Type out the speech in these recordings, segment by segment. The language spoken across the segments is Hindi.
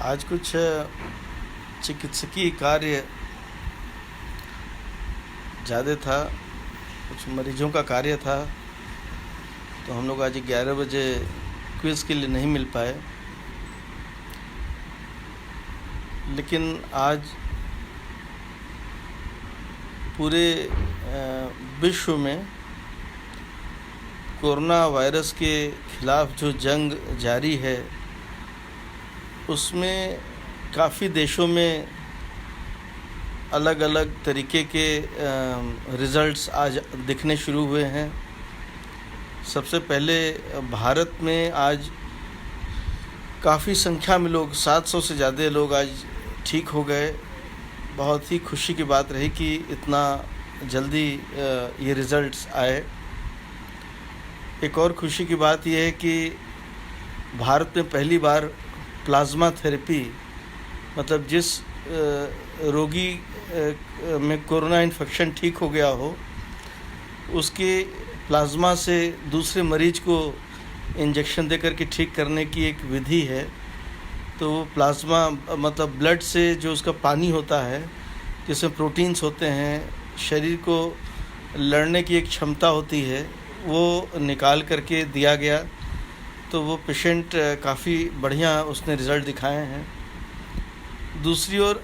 आज कुछ चिकित्सकीय कार्य ज़्यादा था, कुछ मरीजों का कार्य था, तो हम लोग आज 11 बजे क्विज़ के लिए नहीं मिल पाए। लेकिन आज पूरे विश्व में कोरोना वायरस के खिलाफ़ जो जंग जारी है, उसमें काफ़ी देशों में अलग अलग तरीके के रिज़ल्ट्स आज दिखने शुरू हुए हैं। सबसे पहले भारत में आज काफ़ी संख्या में लोग, 700 से ज़्यादा लोग आज ठीक हो गए। बहुत ही खुशी की बात रही कि इतना जल्दी ये रिज़ल्ट्स आए। एक और खुशी की बात यह है कि भारत में पहली बार प्लाज्मा थेरेपी, मतलब जिस रोगी में कोरोना इन्फेक्शन ठीक हो गया हो, उसके प्लाज्मा से दूसरे मरीज को इंजेक्शन देकर के ठीक करने की एक विधि है। तो वो प्लाज्मा मतलब ब्लड से जो उसका पानी होता है, जिसमें प्रोटीन्स होते हैं, शरीर को लड़ने की एक क्षमता होती है, वो निकाल करके दिया गया। तो वो पेशेंट काफ़ी बढ़िया उसने रिज़ल्ट दिखाए हैं। दूसरी ओर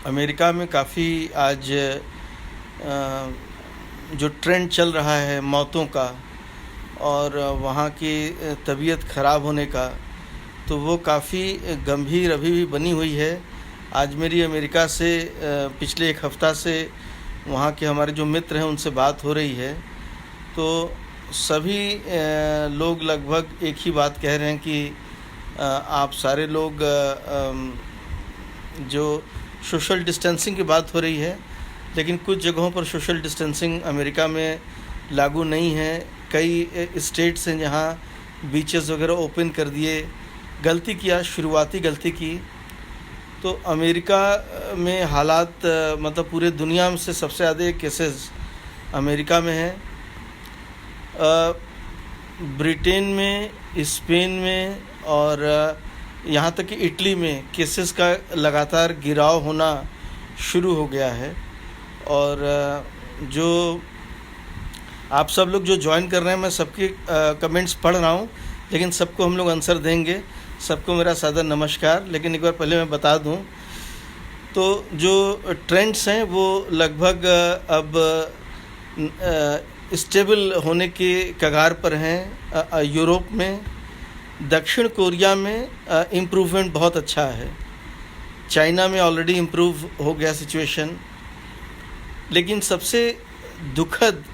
अमेरिका में काफ़ी आज जो ट्रेंड चल रहा है मौतों का और वहाँ की तबीयत ख़राब होने का, तो वो काफ़ी गंभीर अभी भी बनी हुई है। आज मेरी अमेरिका से पिछले एक हफ़्ता से वहाँ के हमारे जो मित्र हैं उनसे बात हो रही है, तो सभी लोग लगभग एक ही बात कह रहे हैं कि आप सारे लोग जो सोशल डिस्टेंसिंग की बात हो रही है, लेकिन कुछ जगहों पर सोशल डिस्टेंसिंग अमेरिका में लागू नहीं है। कई स्टेट्स हैं जहाँ बीचेस वगैरह ओपन कर दिए। गलती किया, शुरुआती गलती की। तो अमेरिका में हालात मतलब पूरे दुनिया में से सबसे ज़्यादा केसेस अमेरिका में हैं। ब्रिटेन में, स्पेन में और यहाँ तक कि इटली में केसेस का लगातार गिराव होना शुरू हो गया है। और जो आप सब लोग जो ज्वाइन कर रहे हैं, मैं सबके कमेंट्स पढ़ रहा हूँ, लेकिन सबको हम लोग आंसर देंगे। सबको मेरा सादर नमस्कार। लेकिन एक बार पहले मैं बता दूँ, तो जो ट्रेंड्स हैं वो लगभग अब स्टेबल होने के कगार पर हैं। यूरोप में, दक्षिण कोरिया में इम्प्रूवमेंट बहुत अच्छा है। चाइना में ऑलरेडी इम्प्रूव हो गया सिचुएशन। लेकिन सबसे दुखद,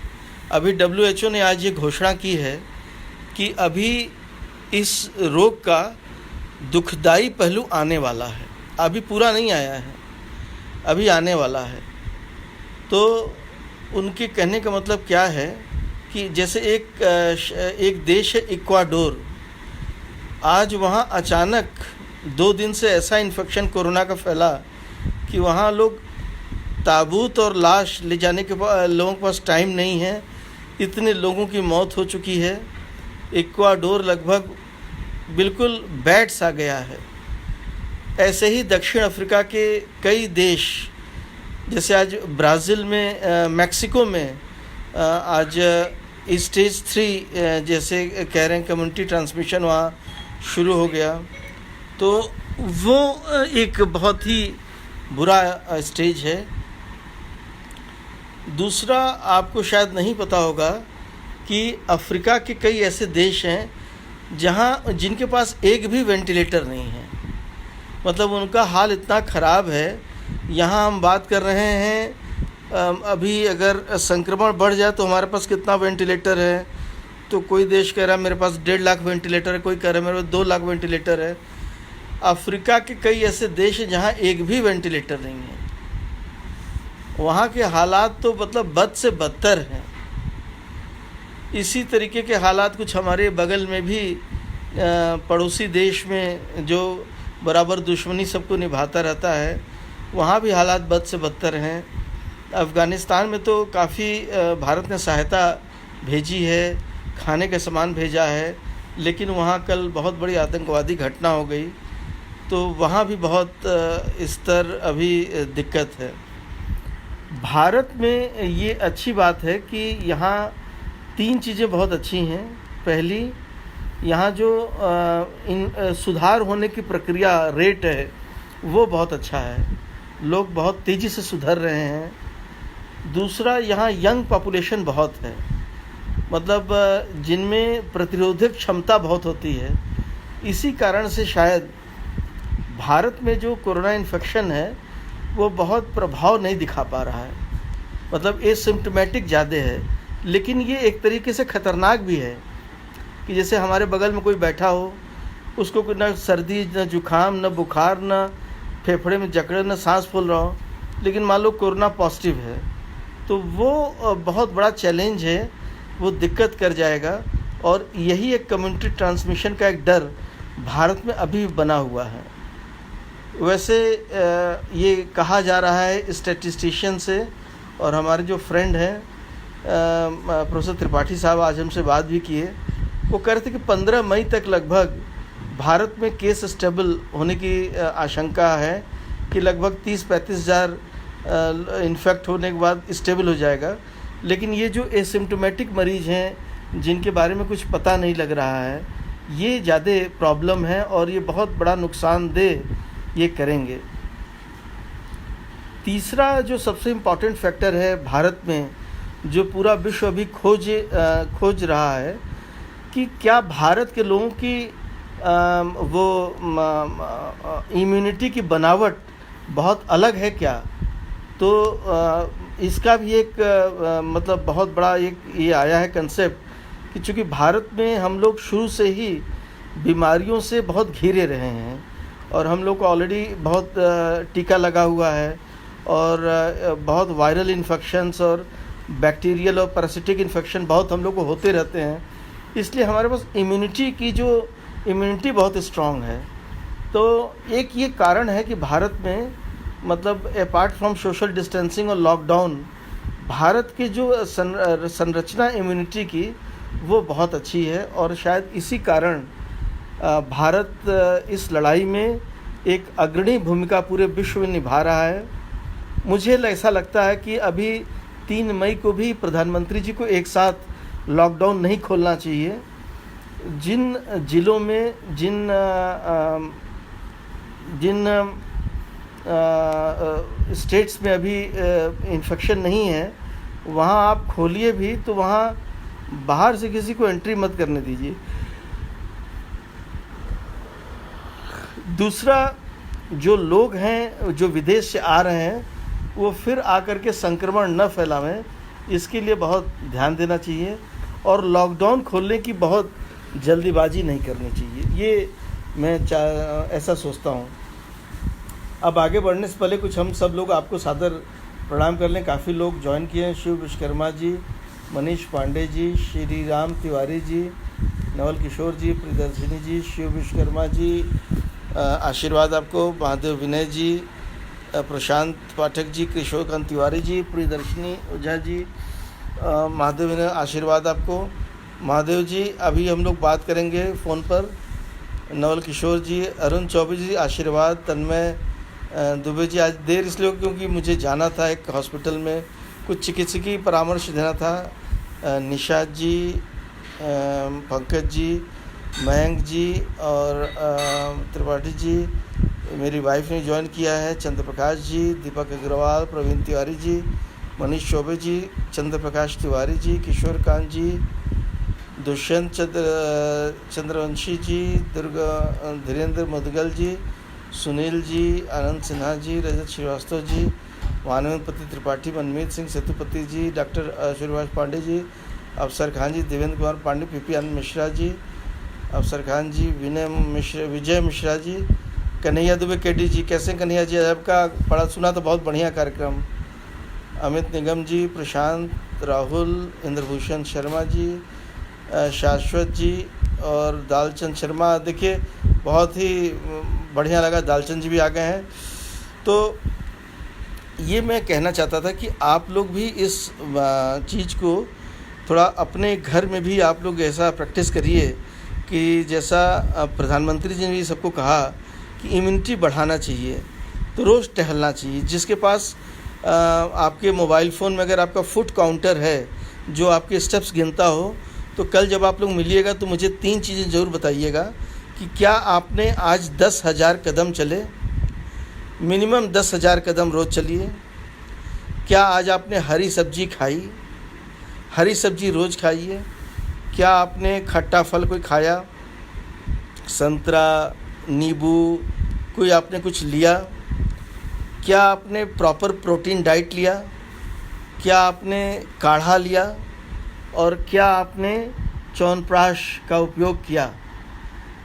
अभी WHO ने आज ये घोषणा की है कि अभी इस रोग का दुखदाई पहलू आने वाला है। अभी पूरा नहीं आया है, अभी आने वाला है। तो उनके कहने का मतलब क्या है कि जैसे एक देश है इक्वाडोर, आज वहाँ अचानक 2 दिन से ऐसा इन्फेक्शन कोरोना का फैला कि वहाँ लोग ताबूत और लाश ले जाने के लोगों के पास टाइम नहीं है। इतने लोगों की मौत हो चुकी है। इक्वाडोर लगभग बिल्कुल बैठ सा गया है। ऐसे ही दक्षिण अफ्रीका के कई देश, जैसे आज ब्राज़ील में, मैक्सिको में आज स्टेज 3 जैसे कह रहे हैं कम्युनिटी ट्रांसमिशन वहाँ शुरू हो गया। तो वो एक बहुत ही बुरा स्टेज है। दूसरा, आपको शायद नहीं पता होगा कि अफ्रीका के कई ऐसे देश हैं जिनके पास एक भी वेंटिलेटर नहीं है। मतलब उनका हाल इतना ख़राब है। यहाँ हम बात कर रहे हैं, अभी अगर संक्रमण बढ़ जाए तो हमारे पास कितना वेंटिलेटर है, तो कोई देश कह रहा है मेरे पास 1.5 लाख वेंटिलेटर है, कोई कह रहा है मेरे पास 2 लाख वेंटिलेटर है। अफ्रीका के कई ऐसे देश हैं जहाँ एक भी वेंटिलेटर नहीं है। वहाँ के हालात तो मतलब बद से बदतर हैं। इसी तरीके के हालात कुछ हमारे बगल में भी पड़ोसी देश में, जो बराबर दुश्मनी सबको निभाता रहता है, वहाँ भी हालात बद से बदतर हैं। अफ़गानिस्तान में तो काफ़ी भारत ने सहायता भेजी है, खाने का सामान भेजा है, लेकिन वहाँ कल बहुत बड़ी आतंकवादी घटना हो गई, तो वहाँ भी बहुत स्तर अभी दिक्कत है। भारत में ये अच्छी बात है कि यहाँ 3 चीज़ें बहुत अच्छी हैं। पहली, यहाँ जो सुधार होने की प्रक्रिया रेट है वो बहुत अच्छा है, लोग बहुत तेज़ी से सुधर रहे हैं। दूसरा, यहाँ यंग पॉपुलेशन बहुत है, मतलब जिनमें प्रतिरोधक क्षमता बहुत होती है। इसी कारण से शायद भारत में जो कोरोना इन्फेक्शन है वो बहुत प्रभाव नहीं दिखा पा रहा है, मतलब एसिम्प्टोमेटिक ज़्यादा है। लेकिन ये एक तरीके से ख़तरनाक भी है कि जैसे हमारे बगल में कोई बैठा हो, उसको न सर्दी, न जुकाम, न बुखार, न फेफड़े में जकड़न, न सांस फूल रहा हो, लेकिन मान लो कोरोना पॉजिटिव है, तो वो बहुत बड़ा चैलेंज है, वो दिक्कत कर जाएगा। और यही एक कम्युनिटी ट्रांसमिशन का एक डर भारत में अभी बना हुआ है। वैसे ये कहा जा रहा है स्टैटिस्टिशियन से, और हमारे जो फ्रेंड हैं प्रोफेसर त्रिपाठी साहब आज हमसे बात भी किए, वो कह रहे थे कि 15 मई तक लगभग भारत में केस स्टेबल होने की आशंका है, कि लगभग 30-35 हज़ार इन्फेक्ट होने के बाद स्टेबल हो जाएगा। लेकिन ये जो एसिम्प्टोमेटिक मरीज़ हैं जिनके बारे में कुछ पता नहीं लग रहा है, ये ज़्यादा प्रॉब्लम है और ये बहुत बड़ा नुकसानदेह ये करेंगे। तीसरा जो सबसे इम्पॉर्टेंट फैक्टर है भारत में, जो पूरा विश्व अभी खोज रहा है कि क्या भारत के लोगों की वो इम्यूनिटी की बनावट बहुत अलग है क्या। तो इसका भी एक मतलब बहुत बड़ा एक ये आया है कंसेप्ट कि चूँकि भारत में हम लोग शुरू से ही बीमारियों से बहुत घिरे रहे हैं, और हम लोग को ऑलरेडी बहुत टीका लगा हुआ है, और बहुत वायरल इन्फेक्शंस और बैक्टीरियल और पैरासिटिक इन्फेक्शन बहुत हम लोग को होते रहते हैं, इसलिए हमारे पास इम्यूनिटी बहुत स्ट्रॉन्ग है। तो एक ये कारण है कि भारत में मतलब अपार्ट फ्रॉम सोशल डिस्टेंसिंग और लॉकडाउन, भारत की जो संरचना इम्यूनिटी की वो बहुत अच्छी है, और शायद इसी कारण भारत इस लड़ाई में एक अग्रणी भूमिका पूरे विश्व में निभा रहा है। मुझे ऐसा लगता है कि अभी 3 मई को भी प्रधानमंत्री जी को एक साथ लॉकडाउन नहीं खोलना चाहिए। जिन ज़िलों में जिन स्टेट्स में अभी इन्फेक्शन नहीं है, वहाँ आप खोलिए भी तो वहाँ बाहर से किसी को एंट्री मत करने दीजिए। दूसरा, जो लोग हैं जो विदेश से आ रहे हैं वो फिर आकर के संक्रमण न फैलावें, इसके लिए बहुत ध्यान देना चाहिए, और लॉकडाउन खोलने की बहुत जल्दीबाजी नहीं करनी चाहिए, ये मैं ऐसा सोचता हूँ। अब आगे बढ़ने से पहले कुछ हम सब लोग आपको सादर प्रणाम कर लें। काफ़ी लोग ज्वाइन किए हैं, शिव विश्वकर्मा जी, मनीष पांडे जी, श्री राम तिवारी जी, नवल किशोर जी, प्रियदर्शिनी जी, शिव विश्वकर्मा जी, आशीर्वाद आपको, महादेव विनय जी, प्रशांत पाठक जी, किशोरकांत तिवारी जी, प्रियदर्शिनी ओझा जी, महादेव विनय, आशीर्वाद आपको। महादेव जी, अभी हम लोग बात करेंगे फ़ोन पर। नवल किशोर जी, अरुण चौबे जी, आशीर्वाद, तन्मय दुबे जी, आज देर इसलिए क्योंकि मुझे जाना था एक हॉस्पिटल में, कुछ चिकित्सकीय परामर्श देना था। निशाद जी, पंकज जी, मयंक जी और त्रिपाठी जी, मेरी वाइफ ने ज्वाइन किया है, चंद्र प्रकाश जी, दीपक अग्रवाल, प्रवीण तिवारी जी, मनीष चौबे जी, चंद्र प्रकाश तिवारी जी, किशोर कांत जी, दुष्यंत चंद्रवंशी जी, धीरेन्द्र मुदगल जी, सुनील जी, आनंद सिन्हा जी, रजत श्रीवास्तव जी, मानवेंद्रपति त्रिपाठी, मनमीत सिंह सेतुपति जी, डॉक्टर सूर्यवास पांडे जी, अफसर खान जी, देवेंद्र कुमार पांडे, पीपी आनंद मिश्रा जी, अफसर खान जी, विजय मिश्रा जी, कन्हैया दुबे केडी जी। कैसे कन्हैया जी, आपका पढ़ा सुना तो बहुत बढ़िया कार्यक्रम। अमित निगम जी, प्रशांत, राहुल, इंद्रभूषण शर्मा जी, शाश्वत जी और दालचंद शर्मा। देखिए बहुत ही बढ़िया लगा, दालचंद जी भी आ गए हैं। तो ये मैं कहना चाहता था कि आप लोग भी इस चीज़ को थोड़ा अपने घर में भी आप लोग ऐसा प्रैक्टिस करिए कि जैसा प्रधानमंत्री जी ने भी सबको कहा कि इम्यूनिटी बढ़ाना चाहिए, तो रोज़ टहलना चाहिए। जिसके पास आपके मोबाइल फ़ोन में अगर आपका फुट काउंटर है जो आपके स्टेप्स गिनता हो, तो कल जब आप लोग मिलिएगा तो मुझे 3 चीज़ें ज़रूर बताइएगा कि क्या आपने आज 10,000 कदम चले, मिनिमम 10,000 कदम रोज़ चलिए। क्या आज आपने हरी सब्जी खाई, हरी सब्जी रोज़ खाइए। क्या आपने खट्टा फल कोई खाया, संतरा, नींबू, कोई आपने कुछ लिया। क्या आपने प्रॉपर प्रोटीन डाइट लिया, क्या आपने काढ़ा लिया, और क्या आपने च्यवनप्राश का उपयोग किया।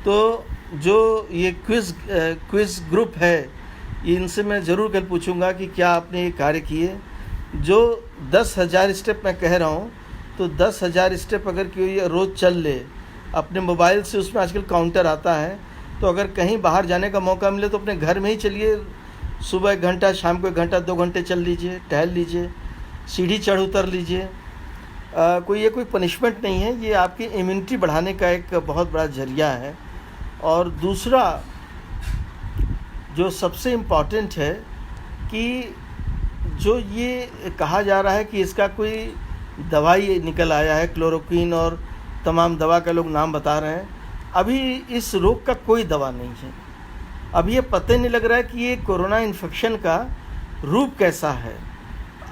तो जो ये क्विज़ ग्रुप है, इनसे मैं ज़रूर कल पूछूंगा कि क्या आपने ये कार्य किए। जो 10,000 स्टेप मैं कह रहा हूँ, तो 10,000 स्टेप अगर कोई रोज़ चल ले अपने मोबाइल से, उसमें आजकल काउंटर आता है, तो अगर कहीं बाहर जाने का मौका मिले तो अपने घर में ही चलिए। सुबह 1 घंटा, शाम को 1 घंटा, 2 घंटे चल लीजिए, टहल लीजिए, सीढ़ी चढ़ उतर लीजिए। कोई पनिशमेंट नहीं है, ये आपकी इम्यूनिटी बढ़ाने का एक बहुत बड़ा ज़रिया है। और दूसरा जो सबसे इम्पॉर्टेंट है कि जो ये कहा जा रहा है कि इसका कोई दवाई निकल आया है, क्लोरोक्विन और तमाम दवा का लोग नाम बता रहे हैं, अभी इस रोग का कोई दवा नहीं है। अभी ये पता नहीं लग रहा है कि ये कोरोना इन्फेक्शन का रूप कैसा है।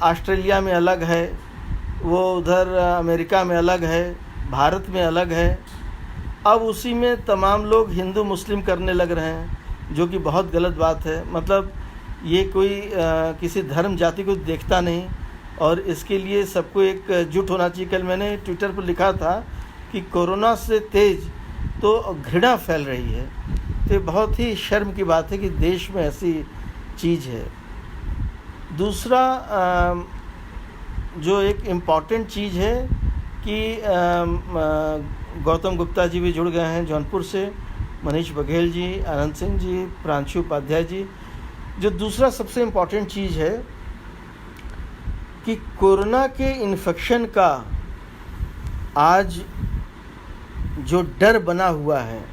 ऑस्ट्रेलिया में अलग है, वो उधर अमेरिका में अलग है, भारत में अलग है। अब उसी में तमाम लोग हिंदू मुस्लिम करने लग रहे हैं, जो कि बहुत गलत बात है। मतलब ये कोई किसी धर्म जाति को देखता नहीं, और इसके लिए सबको एकजुट होना चाहिए। कल मैंने ट्विटर पर लिखा था कि कोरोना से तेज तो घृणा फैल रही है। तो ये बहुत ही शर्म की बात है कि देश में ऐसी चीज़ है। दूसरा जो एक इम्पॉर्टेंट चीज़ है कि गौतम गुप्ता जी भी जुड़ गए हैं जौनपुर से, मनीष बघेल जी, आनंद सिंह जी, प्रांशु उपाध्याय जी। जो दूसरा सबसे इम्पॉर्टेंट चीज़ है कि कोरोना के इन्फेक्शन का आज जो डर बना हुआ है,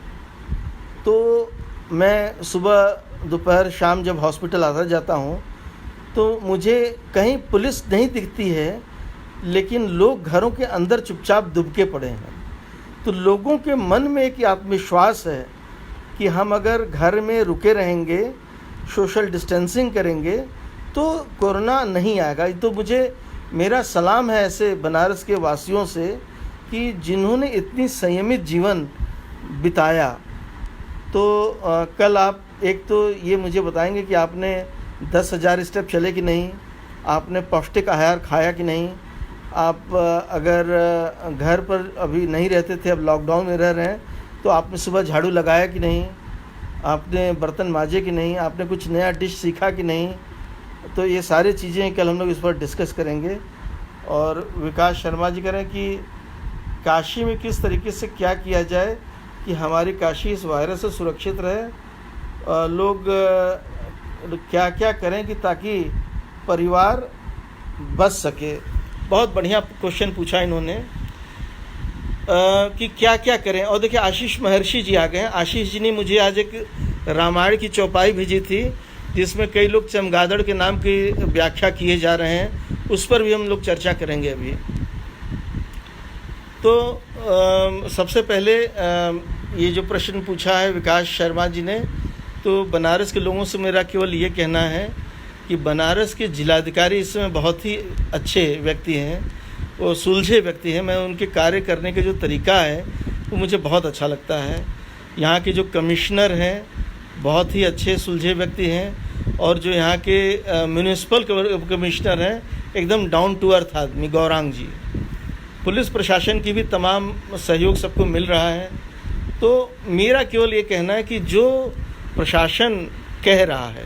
तो मैं सुबह दोपहर शाम जब हॉस्पिटल आता जाता हूँ तो मुझे कहीं पुलिस नहीं दिखती है, लेकिन लोग घरों के अंदर चुपचाप दुबके पड़े हैं। तो लोगों के मन में एक आत्मविश्वास है कि हम अगर घर में रुके रहेंगे, सोशल डिस्टेंसिंग करेंगे, तो कोरोना नहीं आएगा। तो मुझे मेरा सलाम है ऐसे बनारस के वासियों से कि जिन्होंने इतनी संयमित जीवन बिताया। तो कल आप एक तो ये मुझे बताएंगे कि आपने 10,000 स्टेप चले कि नहीं, आपने पौष्टिक आहार खाया कि नहीं, आप अगर घर पर अभी नहीं रहते थे, अब लॉकडाउन में रह रहे हैं, तो आपने सुबह झाड़ू लगाया कि नहीं, आपने बर्तन मांजे कि नहीं, आपने कुछ नया डिश सीखा कि नहीं। तो ये सारी चीज़ें कल हम लोग इस पर डिस्कस करेंगे। और विकास शर्मा जी कह रहे हैं कि काशी में किस तरीके से क्या किया जाए कि हमारी काशी इस वायरस से सुरक्षित रहे, लोग क्या क्या करें कि ताकि परिवार बच सके। बहुत बढ़िया क्वेश्चन पूछा इन्होंने कि क्या क्या करें। और देखिए आशीष महर्षि जी आ गए हैं। आशीष जी ने मुझे आज एक रामायण की चौपाई भेजी थी, जिसमें कई लोग चमगादड़ के नाम की व्याख्या किए जा रहे हैं, उस पर भी हम लोग चर्चा करेंगे अभी। तो सबसे पहले ये जो प्रश्न पूछा है विकास शर्मा जी ने, तो बनारस के लोगों से मेरा केवल ये कहना है कि बनारस के जिलाधिकारी इस समय बहुत ही अच्छे व्यक्ति हैं, वो सुलझे व्यक्ति हैं। मैं उनके कार्य करने का जो तरीका है वो मुझे बहुत अच्छा लगता है। यहाँ के जो कमिश्नर हैं बहुत ही अच्छे सुलझे व्यक्ति हैं, और जो यहाँ के म्यूनिसिपल कमिश्नर हैं एकदम डाउन टू अर्थ आदमी, गौरांग जी। पुलिस प्रशासन की भी तमाम सहयोग सबको मिल रहा है। तो मेरा केवल ये कहना है कि जो प्रशासन कह रहा है,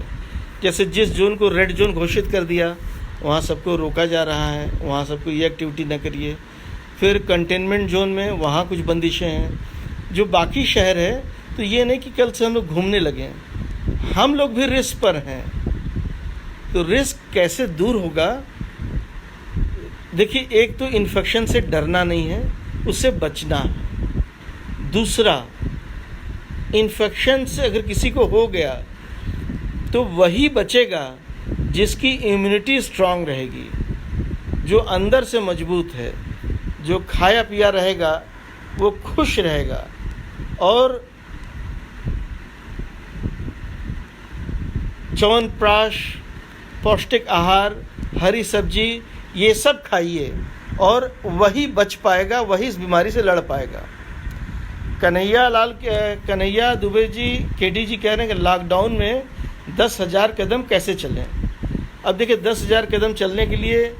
जैसे जिस जोन को रेड जोन घोषित कर दिया वहाँ सबको रोका जा रहा है, वहाँ सबको ये एक्टिविटी न करिए। फिर कंटेनमेंट जोन में वहाँ कुछ बंदिशें हैं। जो बाकी शहर है, तो ये नहीं कि कल से हम लोग घूमने लगे, हम लोग भी रिस्क पर हैं। तो रिस्क कैसे दूर होगा? देखिए, एक तो इन्फेक्शन से डरना नहीं है, उससे बचना है। दूसरा, इन्फेक्शन से अगर किसी को हो गया तो वही बचेगा जिसकी इम्यूनिटी स्ट्रांग रहेगी, जो अंदर से मजबूत है, जो खाया पिया रहेगा वो खुश रहेगा। और च्यवनप्राश, पौष्टिक आहार, हरी सब्जी, ये सब खाइए और वही बच पाएगा, वही इस बीमारी से लड़ पाएगा। कन्हैया दुबे जी, केडी जी कह रहे हैं कि लॉकडाउन में 10,000 कदम कैसे चलें। अब देखिए 10,000 कदम चलने के लिए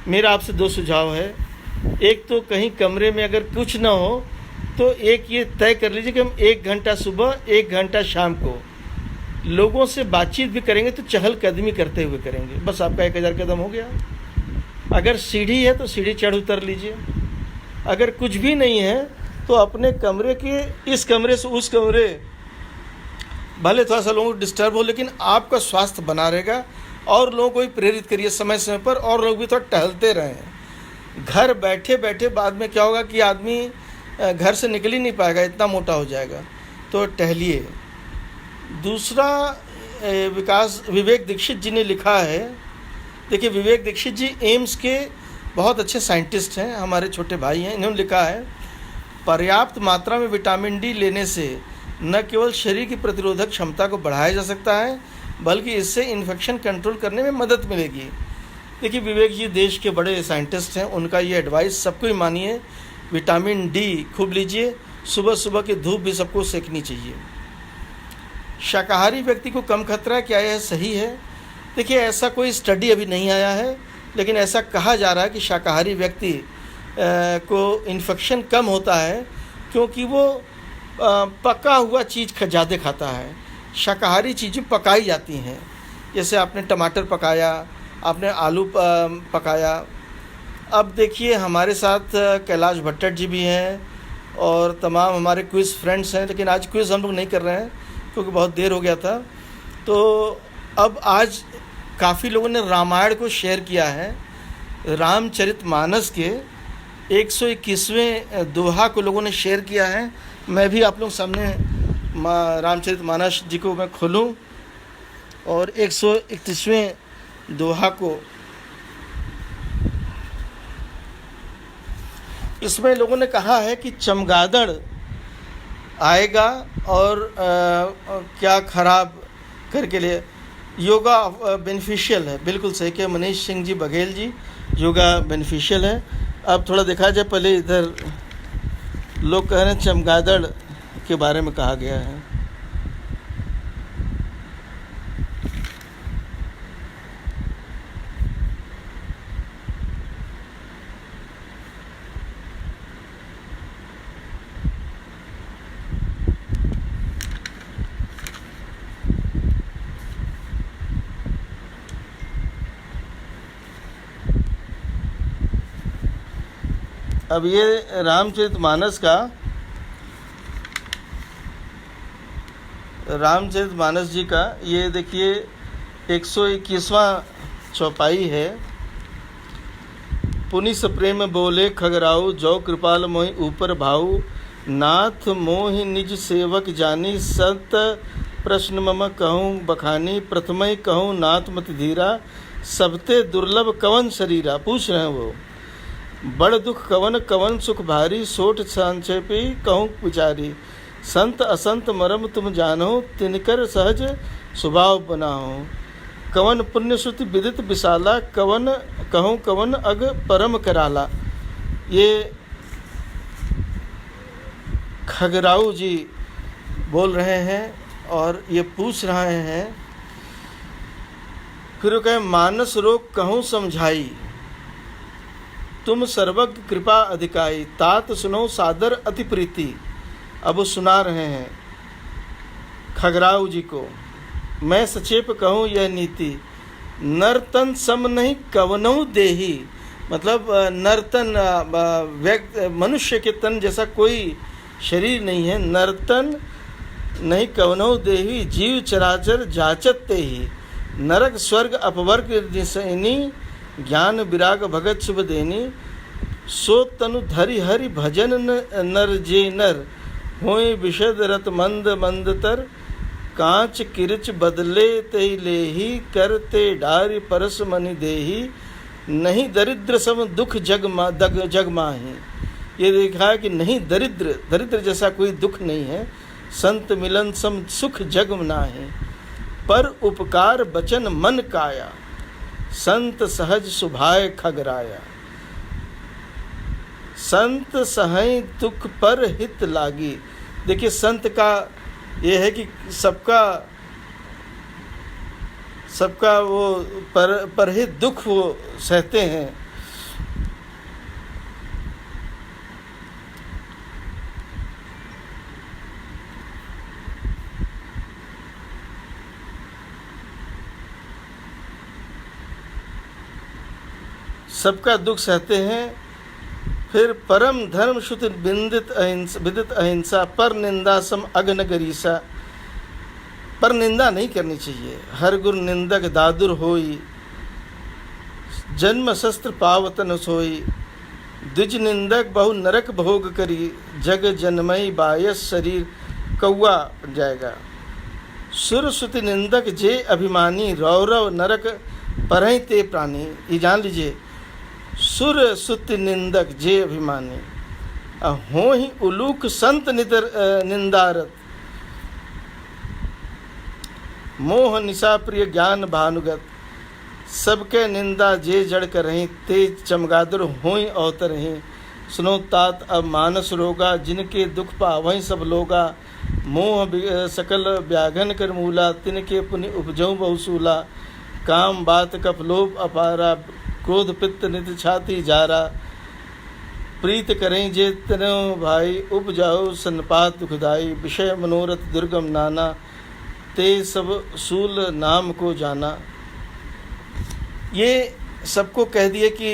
मेरा आपसे 2 सुझाव है। एक तो कहीं कमरे में अगर कुछ ना हो तो एक ये तय कर लीजिए कि हम 1 घंटा सुबह, 1 घंटा शाम को लोगों से बातचीत भी करेंगे तो चहलकदमी करते हुए करेंगे। बस आपका 1000 कदम हो गया। अगर सीढ़ी है तो सीढ़ी चढ़ उतर लीजिए। अगर कुछ भी नहीं है तो अपने कमरे के इस कमरे से उस कमरे, भले थोड़ा सा लोगों को डिस्टर्ब हो लेकिन आपका स्वास्थ्य बना रहेगा। और लोगों को भी प्रेरित करिए समय समय पर, और लोग भी थोड़ा टहलते रहें। घर बैठे बैठे बाद में क्या होगा कि आदमी घर से निकल ही नहीं पाएगा, इतना मोटा हो जाएगा। तो टहलिए। दूसरा, विवेक दीक्षित जी ने लिखा है। देखिए विवेक दीक्षित जी एम्स के बहुत अच्छे साइंटिस्ट हैं, हमारे छोटे भाई हैं। इन्होंने लिखा है, पर्याप्त मात्रा में विटामिन डी लेने से न केवल शरीर की प्रतिरोधक क्षमता को बढ़ाया जा सकता है बल्कि इससे इन्फेक्शन कंट्रोल करने में मदद मिलेगी। देखिए विवेक जी देश के बड़े साइंटिस्ट हैं, उनका ये एडवाइस सबको ही मानिए। विटामिन डी खूब लीजिए, सुबह सुबह की धूप भी सबको सेकनी चाहिए। शाकाहारी व्यक्ति को कम खतरा है, क्या यह सही है? देखिए ऐसा कोई स्टडी अभी नहीं आया है, लेकिन ऐसा कहा जा रहा है कि शाकाहारी व्यक्ति को इन्फेक्शन कम होता है क्योंकि वो पका हुआ चीज़ ज़्यादा खाता है। शाकाहारी चीज़ें पकाई जाती हैं, जैसे आपने टमाटर पकाया, आपने आलू पकाया। अब देखिए हमारे साथ कैलाश भट्टर जी भी हैं और तमाम हमारे क्विज़ फ्रेंड्स हैं, लेकिन आज क्विज़ हम लोग नहीं कर रहे हैं क्योंकि बहुत देर हो गया था। तो अब आज काफ़ी लोगों ने रामायण को शेयर किया है। रामचरितमानस के 121वें दोहा को लोगों ने शेयर किया है। मैं भी आप लोग सामने रामचरितमानस जी को मैं खोलूं और 131वें दोहा को, इसमें लोगों ने कहा है कि चमगादड़ आएगा और क्या खराब करके लिए योगा बेनिफिशियल है। बिल्कुल सही कि मनीष सिंह जी बघेल जी, योगा बेनिफिशियल है। अब थोड़ा देखा जाए, पहले इधर लोग कह रहे हैं चमगादड़ के बारे में कहा गया है। अब ये रामचरितमानस जी का ये देखिए 121वां चौपाई है। पुनि सप्रेम बोले खगराऊ, जो कृपाल मोहि ऊपर भाऊ, नाथ मोहि निज सेवक जानी, सत प्रश्न मम कहूँ बखानी, प्रथमय कहूँ नाथ मति धीरा, सबते दुर्लभ कवन शरीरा। पूछ रहे हैं वो, बड़ दुख कवन कवन सुख भारी, सोठ संक्षेपी कहूँ विचारी, संत असंत मरम तुम जानो, तिनकर सहज स्वभाव बनाओ, कवन पुण्य श्रुति विदित विशाला, कवन कहूँ कवन अग परम कराला। ये खगराऊ जी बोल रहे हैं और ये पूछ रहे हैं, फिर कहे मानस रोग कहूँ समझाई, तुम सर्वज्ञ कृपा अधिकाई, तात सुनो सादर अति प्रीति। अब वो सुना रहे हैं खगराऊ जी को, मैं सचेप कहूँ यह नीति, नर तन सम नहीं कवनऊ देही। मतलब नर तन व्यक्ति मनुष्य के तन जैसा कोई शरीर नहीं है। नरतन नहीं कवनऊ देही, जीव चराचर जाचत ते ही, नरक स्वर्ग अपवर्ग निसैनी, ज्ञान विराग भगत शुभ देनी, सो तनु धरि हरि भजन नर जे नर, होई विशद रत मंद मंदतर, कांच किरच बदले ते लेही, करते डारि परस मनि देही, नहीं दरिद्र सम दुख जग माही। ये देखा है कि नहीं दरिद्र जैसा कोई दुख नहीं है, संत मिलन सम सुख जग नाहि, पर उपकार बचन मन काया, संत सहज सुभाय खगराया। संत सहै दुख पर हित लागी। देखिए संत का ये है कि सबका वो परहित दुख वो सहते हैं। सबका दुख सहते हैं। फिर परम धर्म श्रुति विदित अहिंसा, पर निंदा सम अग्न गरीसा। पर निंदा नहीं करनी चाहिए। हर गुरु निंदक दादुर होई, जन्म शस्त्र पावतन सोई, द्विज निंदक बहु नरक भोग करी, जग जन्मई बायस शरीर कौआ बन जाएगा। सुर सुति निंदक जे अभिमानी, रौरव नरक परहि ते प्राणी। ये जान लीजिए, सुर सुति निंदक जे अभिमानी, हो ही उलूक संत निंदारत, मोह निशा प्रिय ज्ञान भानुगत, सबके निंदा जे जड़ करहीं, तेज चमगादुर होई अवतरहीं। सुनो तात अब मानस रोगा, जिनके दुख पावहीं सब लोगा, मोह सकल व्याघन कर मूला, तिनके पुनि उपजऊ बहुसूला। काम बात कप लोभ अपारा, क्रोध पित्त नित छाती जारा, प्रीत करें जे तनो भाई, उपजाओ सन्पात दुखदाई। विषय मनोरथ दुर्गम नाना, ते सब सूल नाम को जाना। ये सबको कह दिए कि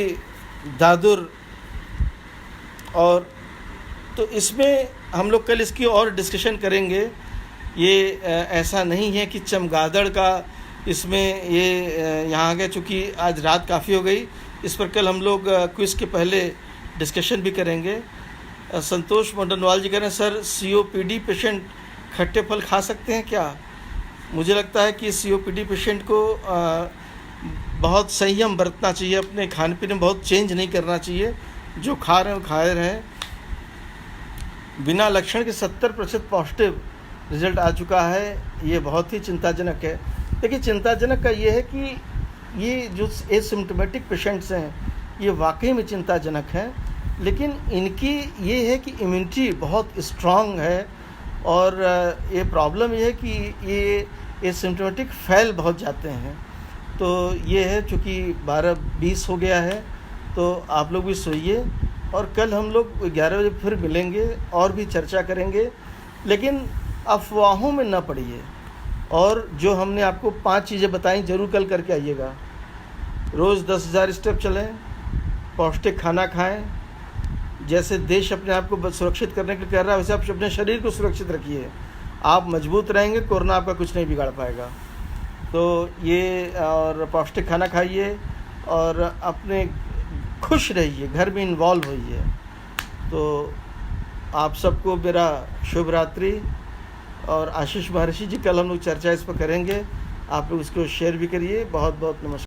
दादुर। और तो इसमें हम लोग कल इसकी और डिस्कशन करेंगे। ये ऐसा नहीं है कि चमगादड़ का इसमें ये यहाँ आ गया, चूँकि आज रात काफ़ी हो गई। इस पर कल हम लोग क्विज़ के पहले डिस्कशन भी करेंगे। संतोष मंडनवाल जी कह रहे हैं सर COPD पेशेंट खट्टे फल खा सकते हैं क्या? मुझे लगता है कि COPD पेशेंट को बहुत संयम बरतना चाहिए, अपने खाने पीने में बहुत चेंज नहीं करना चाहिए। जो खा रहे हैं वो खा रहे हैं। बिना लक्षण के 70% पॉजिटिव रिजल्ट आ चुका है। ये बहुत ही चिंताजनक है। देखिए चिंताजनक का ये है कि ये जो एसिम्प्टोमेटिक पेशेंट्स हैं ये वाकई में चिंताजनक हैं। लेकिन इनकी ये है कि इम्यूनिटी बहुत स्ट्रांग है। और ये प्रॉब्लम ये है कि ये एसिम्प्टोमेटिक फैल बहुत जाते हैं। तो ये है, चूँकि 12:20 हो गया है, तो आप लोग भी सोइए। और कल हम लोग 11 बजे फिर मिलेंगे और भी चर्चा करेंगे। लेकिन अफवाहों में न पड़िए। और जो हमने आपको 5 चीज़ें बताई ज़रूर कल करके आइएगा। रोज़ 10,000 स्टेप चलें, पौष्टिक खाना खाएं। जैसे देश अपने आप को सुरक्षित करने के लिए कर रहा है, वैसे आप अपने शरीर को सुरक्षित रखिए। आप मजबूत रहेंगे, कोरोना आपका कुछ नहीं बिगाड़ पाएगा। तो ये और पौष्टिक खाना खाइए और अपने खुश रहिए, घर में इन्वॉल्व होइए। तो आप सबको मेरा शुभ रात्रि। और आशीष महर्षि जी कल हम लोग चर्चा इस पर करेंगे। आप लोग इसको शेयर भी करिए। बहुत बहुत नमस्कार।